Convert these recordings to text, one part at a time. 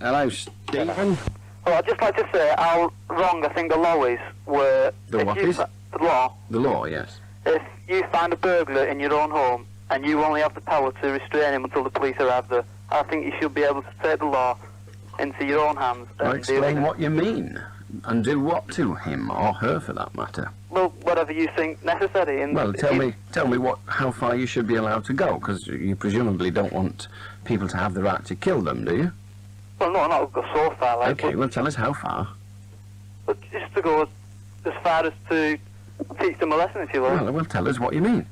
Hello, Stephen. Well, I'd just like to say how wrong I think the law is, where... The what is? The law. The law, yes. If you find a burglar in your own home, and you only have the power to restrain him until the police arrive there, I think you should be able to take the law into your own hands. Well, explain what you mean, and do what to him, or her for that matter. Well, whatever you think necessary. And well, tell me how far you should be allowed to go, because you presumably don't want people to have the right to kill them, do you? Well, no, not go so far. Like, okay, well, tell us how far. But just to go as far as to teach them a lesson, if you will. Well, tell us what you mean.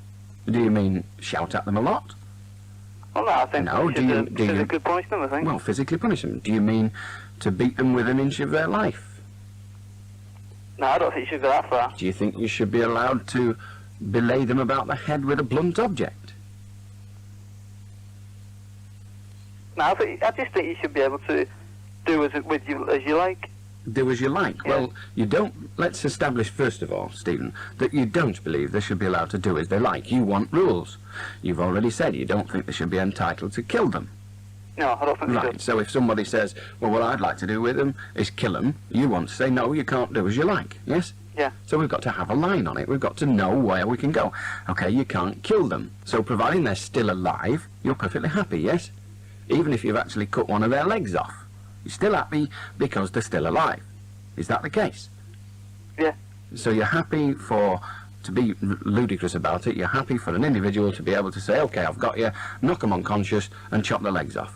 Do you mean shout at them a lot? Well, no, I think no, do you physically punish them, I think. Well, physically punish them. Do you mean to beat them within an inch of their life? No, I don't think you should go that far. Do you think you should be allowed to belay them about the head with a blunt object? No, I just think you should be able to do as you like. Do as you like? Yeah. Well, you don't... Let's establish, first of all, Stephen, that you don't believe they should be allowed to do as they like. You want rules. You've already said you don't think they should be entitled to kill them. No, I don't think they should. Right, so if somebody says, well, what I'd like to do with them is kill them, you want to say, no, you can't do as you like, yes? Yeah. So we've got to have a line on it. We've got to know where we can go. Okay, you can't kill them. So providing they're still alive, you're perfectly happy, yes? Even if you've actually cut one of their legs off. You're still happy because they're still alive. Is that the case? Yeah. So you're happy to be ludicrous about it, you're happy for an individual to be able to say, okay, I've got you, knock them unconscious and chop their legs off.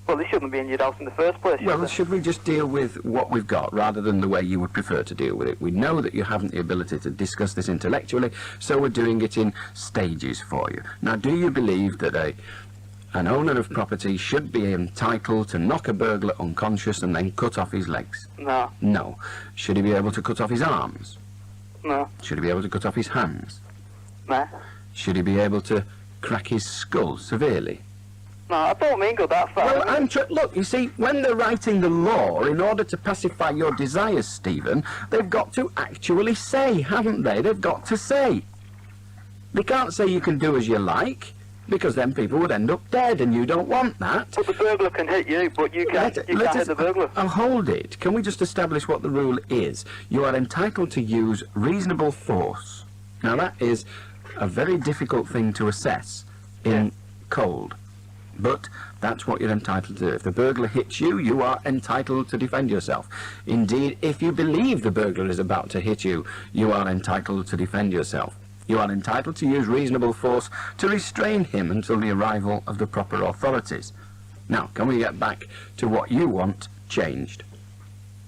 Well, they shouldn't be in your house in the first place, well, should we just deal with what we've got rather than the way you would prefer to deal with it? We know that you haven't the ability to discuss this intellectually, so we're doing it in stages for you. Now, do you believe that an owner of property should be entitled to knock a burglar unconscious and then cut off his legs? No. No. Should he be able to cut off his arms? No. Should he be able to cut off his hands? No. Should he be able to crack his skull severely? No, I don't mean go that far. Well, look, you see, when they're writing the law, in order to pacify your desires, Stephen, they've got to actually say, haven't they? They've got to say. They can't say you can do as you like, because then people would end up dead, and you don't want that. But the burglar can hit you, but you can't hit the burglar. I'll hold it. Can we just establish what the rule is? You are entitled to use reasonable force. Now, that is a very difficult thing to assess in cold. But that's what you're entitled to do. If the burglar hits you, you are entitled to defend yourself. Indeed, if you believe the burglar is about to hit you, you are entitled to defend yourself. You are entitled to use reasonable force to restrain him until the arrival of the proper authorities. Now, can we get back to what you want changed?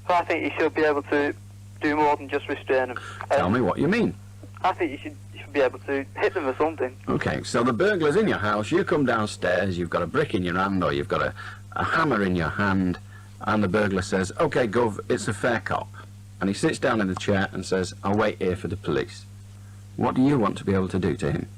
So I think you should be able to do more than just restrain him. Tell me what you mean. I think you should be able to hit them or something. Okay, so the burglar's in your house, you come downstairs, you've got a brick in your hand or you've got a hammer in your hand, and the burglar says, okay, Gov, it's a fair cop. And he sits down in the chair and says, I'll wait here for the police. What do you want to be able to do to him?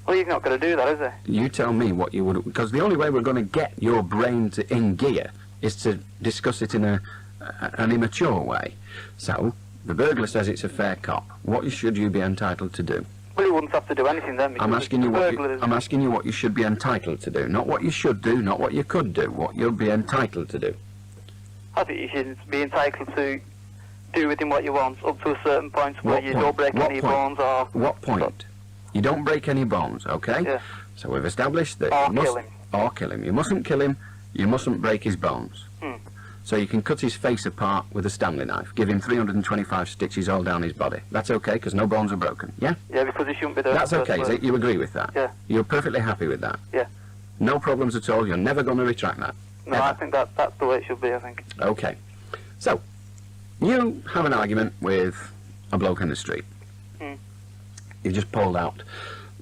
Well, he's not going to do that, is he? You tell me what you would... Because the only way we're going to get your brain in gear is to discuss it in an immature way. So, the burglar says it's a fair cop. What should you be entitled to do? Well, he wouldn't have to do anything then. I'm asking you what you should be entitled to do. Not what you should do, not what you could do. What you'll be entitled to do. I think you should be entitled to do with him what you want up to a certain point where you don't break any bones or... What point? You don't break any bones, okay? Yeah. So we've established that you must... kill him. Or kill him. You mustn't kill him, you mustn't break his bones. So you can cut his face apart with a Stanley knife, give him 325 stitches all down his body. That's okay, because no bones are broken, yeah? Yeah, because he shouldn't be there. That's okay, so you agree with that? Yeah. You're perfectly happy with that? Yeah. No problems at all, you're never going to retract that? No, ever. I think that's the way it should be, I think. Okay. So, you have an argument with a bloke in the street. You've just pulled out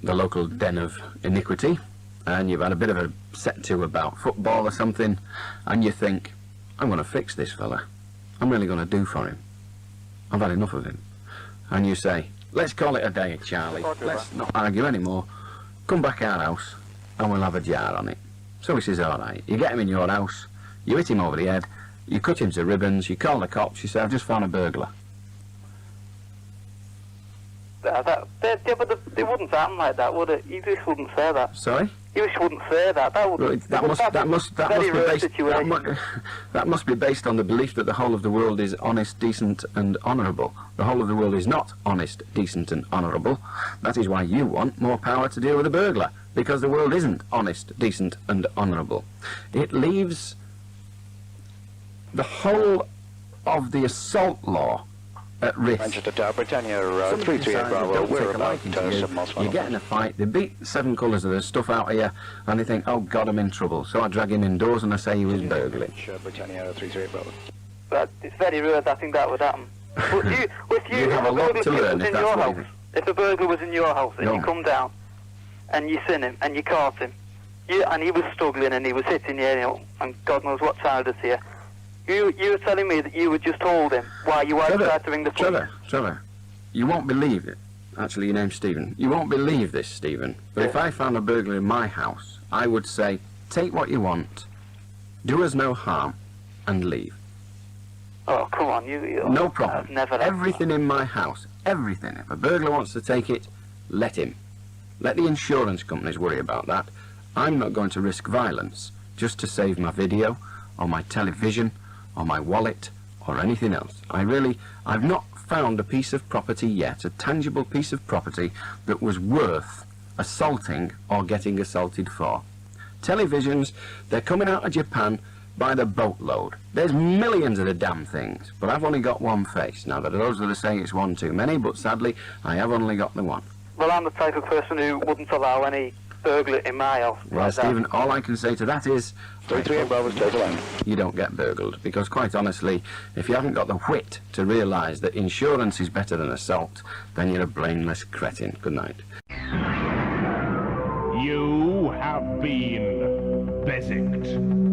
the local den of iniquity, and you've had a bit of a set-to about football or something, and you think, I'm going to fix this fella. I'm really going to do for him. I've had enough of him. And you say, let's call it a day, Charlie. Let's not argue anymore. Come back our house, and we'll have a jar on it. So he says, all right. You get him in your house, you hit him over the head, you cut him to ribbons, you call the cops, you say, I've just found a burglar. But they wouldn't happen like that, would it? You just wouldn't say that. Sorry? You just wouldn't say that. That must be based on the belief that the whole of the world is honest, decent, and honourable. The whole of the world is not honest, decent, and honourable. That is why you want more power to deal with a burglar, because the world isn't honest, decent, and honourable. It leaves the whole of the assault law at risk. Manchester Tower, Britannia, Somebody 338 decides Bravo, they don't we're take a about liking to 7 miles you get in a fight, they beat 7 colours of the stuff out of you, and they think, oh God, I'm in trouble. So I drag him indoors and I say he was burgling. Britannia, 338 Bravo. But it's very rare that I think that would happen. But You have a lot to learn if that's what it is. If a burglar was in your house and you come down and you seen him and you caught him, and he was struggling and he was hitting you, and God knows what child is here, you were telling me that you would just hold him while you were trying to ring the police. Trevor, you won't believe it. Actually, your name's Stephen. You won't believe this, Stephen. But if I found a burglar in my house, I would say, take what you want, do us no harm, and leave. Oh, come on, no problem. Never everything in my house, everything. If a burglar wants to take it, let him. Let the insurance companies worry about that. I'm not going to risk violence just to save my video, or my television, or my wallet, or anything else. I've not found a piece of property yet, a tangible piece of property, that was worth assaulting or getting assaulted for. Televisions, they're coming out of Japan by the boatload. There's millions of the damn things, but I've only got one face. Now, there are those that are saying it's one too many, but sadly, I have only got the one. Well, I'm the type of person who wouldn't allow any burglar in my house. Well, Stephen, all I can say to that is, 338 Bravo, stay the line. You don't get burgled, because quite honestly, if you haven't got the wit to realise that insurance is better than assault, then you're a brainless cretin. Good night. You have been Beswick.